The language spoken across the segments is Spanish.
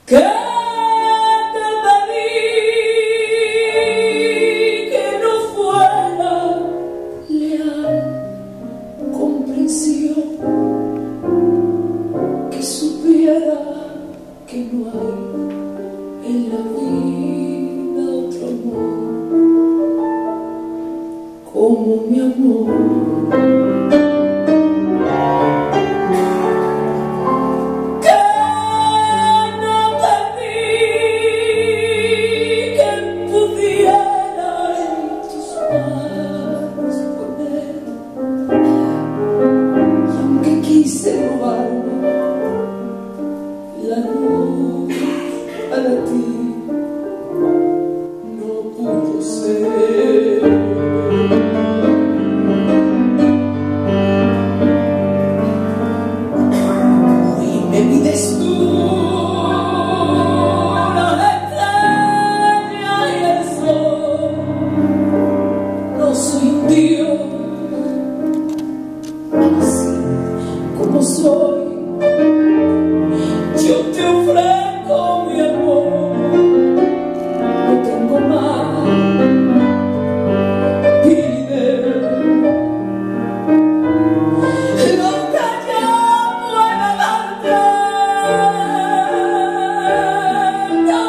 Que te pedí que no fuera leal, comprensión, que supiera que no hay en la vida otro amor como mi amor. La luz para ti no pudo ser. Hoy me pides tú la estrella y el sol. No soy un dios, así como soy. Yo te ofrezco mi amor, no tengo más, pide lo que yo pueda darte. No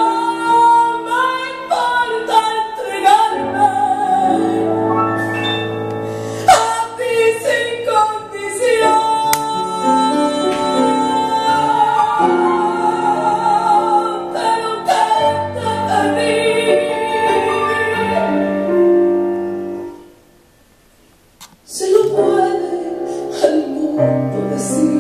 me importa entregarme a ti sin condición. Se lo puede al mundo decir.